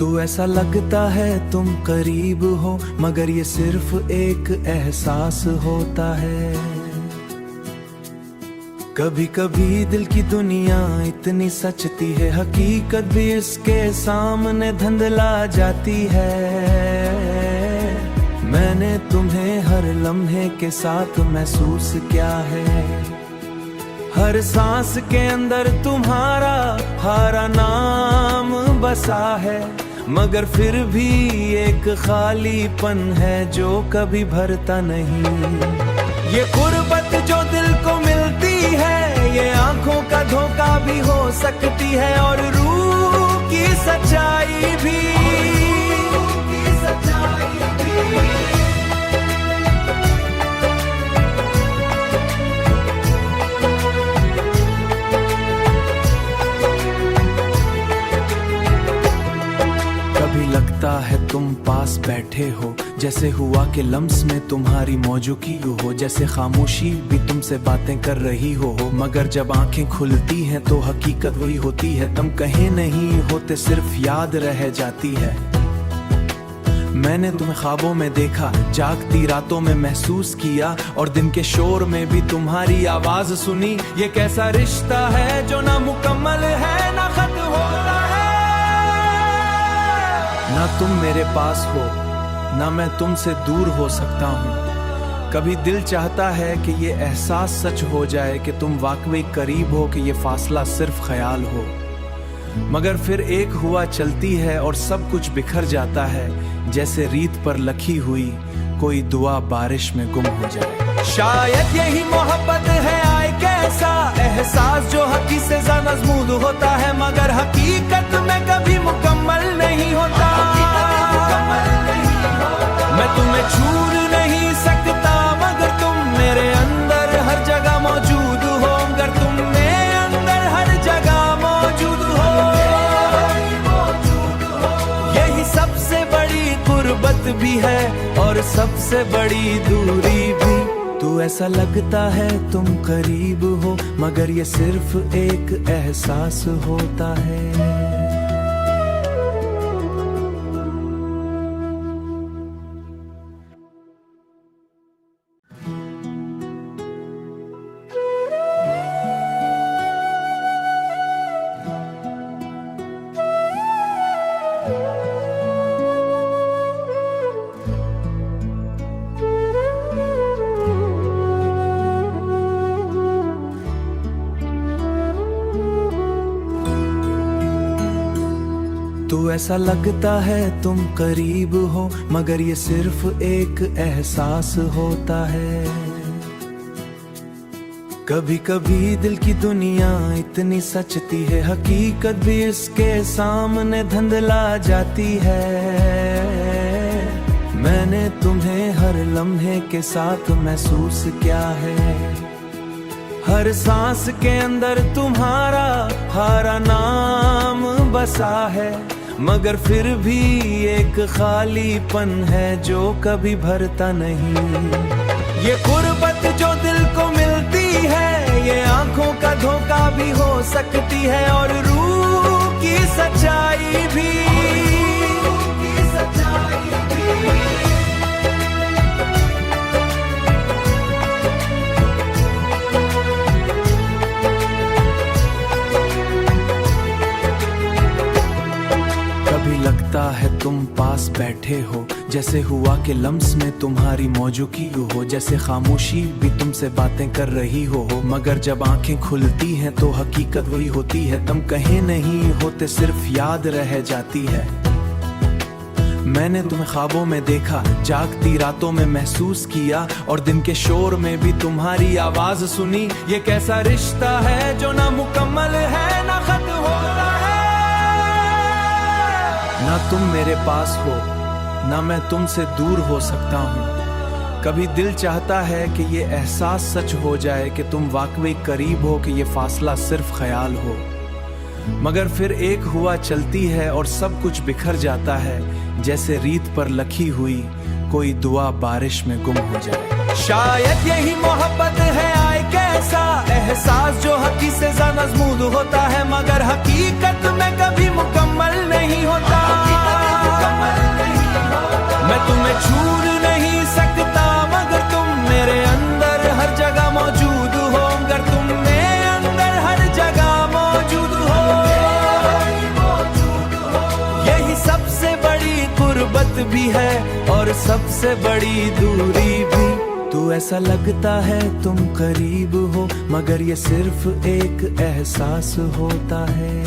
तो ऐसा लगता है तुम करीब हो, मगर ये सिर्फ एक एहसास होता है। कभी कभी दिल की दुनिया इतनी सचती है, हकीकत भी इसके सामने धुंधला जाती है। मैंने तुम्हें हर लम्हे के साथ महसूस किया है, हर सांस के अंदर तुम्हारा हारा नाम बसा है। मगर फिर भी एक खालीपन है जो कभी भरता नहीं। ये गुर्बत जो दिल को मिलती है, ये आंखों का धोखा भी हो सकती है, और रूह की सच्चाई भी। कभी लगता है तुम पास बैठे हो, जैसे हुआ के लम्स में तुम्हारी मौजूदगी हो, जैसे खामोशी भी तुमसे बातें कर रही हो। मगर जब आंखें खुलती हैं तो हकीकत वही होती है, तुम कहीं नहीं होते, सिर्फ याद रह जाती है। मैंने तुम्हें ख्वाबों में देखा, जागती रातों में महसूस किया, और दिन के शोर में भी तुम्हारी आवाज सुनी। ये कैसा रिश्ता है जो ना मुकम्मल है ना खत्म होता है। ना तुम मेरे पास हो, ना मैं तुमसे दूर हो सकता हूँ। कभी दिल चाहता है कि ये एहसास सच हो जाए कि तुम वाकई करीब हो, कि ये फासला सिर्फ ख्याल हो। मगर फिर एक हुआ चलती है और सब कुछ बिखर जाता है, जैसे रीत पर लिखी हुई कोई दुआ बारिश में गुम हो जाए। शायद यही मोहब्बत है, आए कैसा एहसास जो हकीकत से ज़्यादा होता है, मगर हकीकत में कभी मुकम्मल नहीं होता। मैं तुम्हें छू नहीं सकता, मगर तुम मेरे अंदर हर जगह मौजूद हो, मगर तुम मेरे अंदर हर जगह मौजूद हो। यही सबसे बड़ी गुर्बत भी है और सबसे बड़ी दूरी भी। तो ऐसा लगता है तुम करीब हो, मगर ये सिर्फ एक एहसास होता है। तो ऐसा लगता है तुम करीब हो, मगर ये सिर्फ एक एहसास होता है। कभी कभी दिल की दुनिया इतनी सचती है, हकीकत भी इसके सामने धुंधला जाती है। मैंने तुम्हें हर लम्हे के साथ महसूस किया है, हर सांस के अंदर तुम्हारा हारा नाम बसा है। मगर फिर भी एक खालीपन है जो कभी भरता नहीं। ये गुर्बत जो दिल को मिलती है, ये आंखों का धोखा भी हो सकती है, और रूह की सच्चाई भी। कभी लगता है तुम पास बैठे हो, जैसे हुआ के लम्स में तुम्हारी मौजूदगी हो, जैसे खामोशी भी तुमसे बातें कर रही हो। मगर जब आंखें खुलती हैं तो हकीकत वही होती है, तुम कहीं नहीं होते, सिर्फ याद रह जाती है। मैंने तुम्हें ख्वाबों में देखा, जागती रातों में महसूस किया, और दिन के शोर में भी तुम्हारी आवाज सुनी। ये कैसा रिश्ता है जो ना मुकम्मल है ना खत्म होता है। ना तुम मेरे पास हो, ना मैं तुमसे दूर हो सकता हूँ। कभी दिल चाहता है कि ये एहसास सच हो जाए कि तुम वाकई करीब हो, कि ये फासला सिर्फ ख्याल हो। मगर फिर एक हुआ चलती है और सब कुछ बिखर जाता है, जैसे रीत पर लिखी हुई कोई दुआ बारिश में गुम हो जाए। शायद यही मोहब्बत है, आए कैसा एहसास जो हकीकत से ज़्यादा होता है, मगर हकीकत में कभी मुकम्मल नहीं होता। मैं तुम्हें छू नहीं सकता मगर तुम मेरे अंदर हर जगह मौजूद हो, मगर तुम मेरे अंदर हर जगह मौजूद हो। यही सबसे बड़ी गुर्बत भी है और सबसे बड़ी दूरी भी। तू ऐसा लगता है तुम करीब हो मगर ये सिर्फ एक एहसास होता है।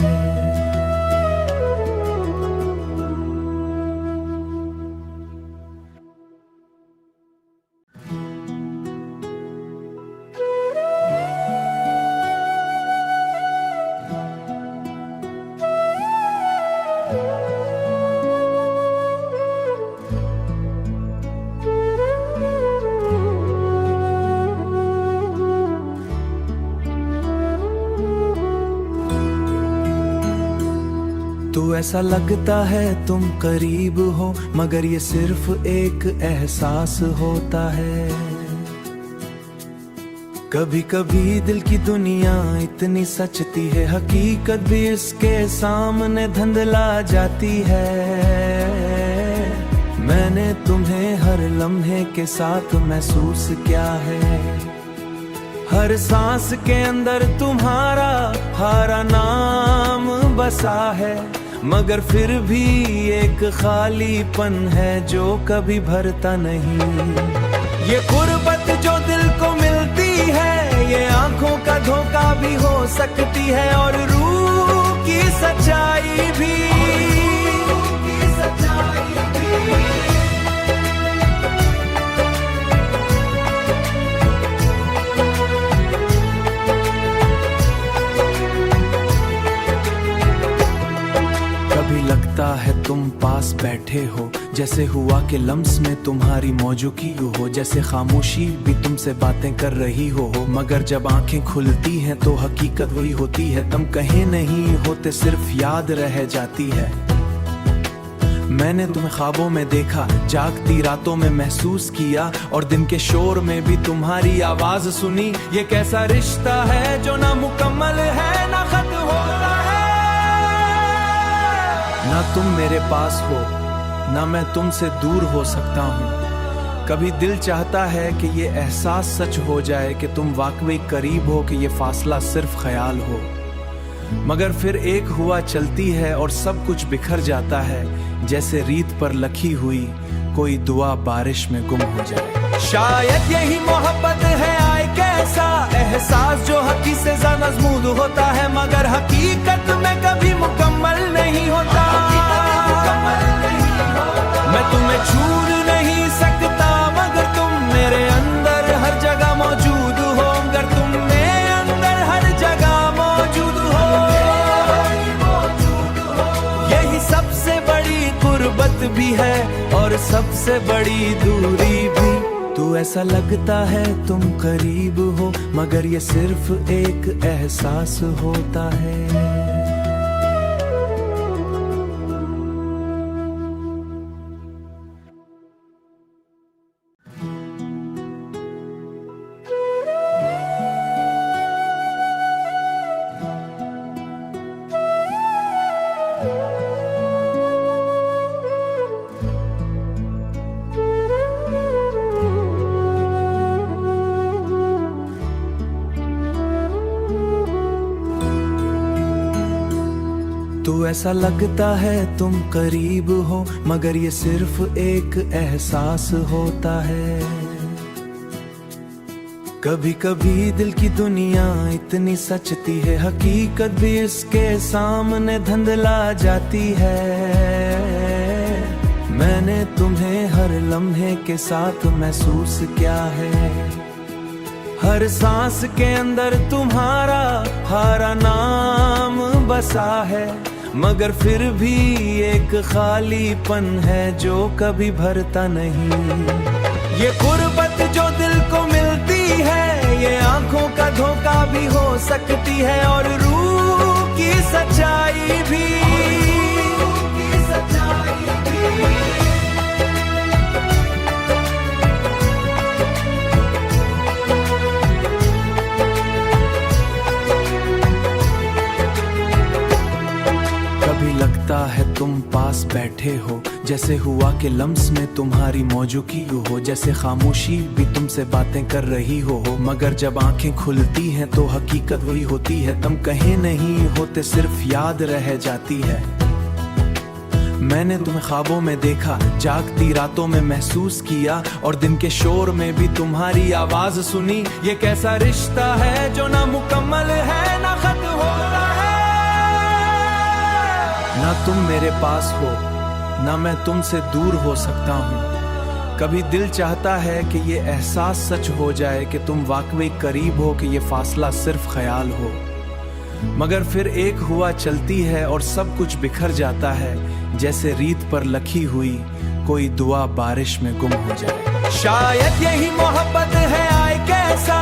तो ऐसा लगता है तुम करीब हो मगर ये सिर्फ एक एहसास होता है। कभी कभी दिल की दुनिया इतनी सचती है, हकीकत भी इसके सामने धुंधला जाती है। मैंने तुम्हें हर लम्हे के साथ महसूस किया है, हर सांस के अंदर तुम्हारा हारा नाम बसा है। मगर फिर भी एक खालीपन है जो कभी भरता नहीं। ये गुर्बत जो दिल को मिलती है ये आंखों का धोखा भी हो सकती है और रूह की सच्चाई भी। कभी लगता है तुम पास बैठे हो, जैसे हुआ के लम्स में तुम्हारी मौजूदगी हो, जैसे खामोशी भी तुमसे बातें कर रही हो। मगर जब आंखें खुलती हैं तो हकीकत वही होती है, तुम कहीं नहीं होते सिर्फ याद रह जाती है। मैंने तुम्हें ख्वाबों में देखा, जागती रातों में महसूस किया और दिन के शोर में भी तुम्हारी आवाज सुनी। ये कैसा रिश्ता है जो ना मुकम्मल है ना खत्म होता है। ना तुम मेरे पास हो ना मैं तुमसे दूर हो सकता हूँ। कभी दिल चाहता है कि ये एहसास सच हो जाए कि तुम वाकई करीब हो, कि ये फासला सिर्फ ख्याल हो। मगर फिर एक हुआ चलती है और सब कुछ बिखर जाता है, जैसे रीत पर लिखी हुई कोई दुआ बारिश में गुम हो जाए। शायद यही मोहब्बत है, आए कैसा एहसास जो हकी से ज़्यादा मजमूद होता है मगर हकीकत में कभी मुकम्मल नहीं होता। मैं तुम्हें छू नहीं सकता मगर तुम मेरे अंदर हर जगह मौजूद हो, मगर तुम मेरे अंदर हर जगह मौजूद हो। यही सबसे बड़ी गुर्बत भी है और सबसे बड़ी दूरी भी। तू ऐसा लगता है तुम करीब हो मगर ये सिर्फ एक एहसास होता है। तो ऐसा लगता है तुम करीब हो मगर ये सिर्फ एक एहसास होता है। कभी कभी दिल की दुनिया इतनी सचती है, हकीकत भी इसके सामने धुंधला जाती है। मैंने तुम्हें हर लम्हे के साथ महसूस किया है, हर सांस के अंदर तुम्हारा हारा नाम बसा है। मगर फिर भी एक खालीपन है जो कभी भरता नहीं। ये गुर्बत जो दिल को मिलती है ये आंखों का धोखा भी हो सकती है और रूह की सच्चाई भी। कभी लगता है तुम पास पास बैठे हो, जैसे हुआ कि लम्स में तुम्हारी मौजूदगी हो, जैसे खामोशी भी तुमसे बातें कर रही हो। मगर जब आंखें खुलती हैं तो हकीकत वही होती है, तुम कहीं नहीं होते, सिर्फ याद रह जाती है। मैंने तुम्हें ख्वाबों में देखा, जागती रातों में महसूस किया, और दिन के शोर में भी तुम्हारी आवाज सुनी। ये कैसा रिश्ता है जो ना मुकम्मल है ना खत्म होता है। ना तुम मेरे पास हो, ना मैं तुमसे दूर हो सकता हूँ। कभी दिल चाहता है कि ये एहसास सच हो जाए कि तुम वाकई करीब हो, कि ये फासला सिर्फ ख्याल हो। मगर फिर एक हुआ चलती है और सब कुछ बिखर जाता है, जैसे रीत पर लिखी हुई कोई दुआ बारिश में गुम हो जाए। शायद यही मोहब्बत है, आए कैसा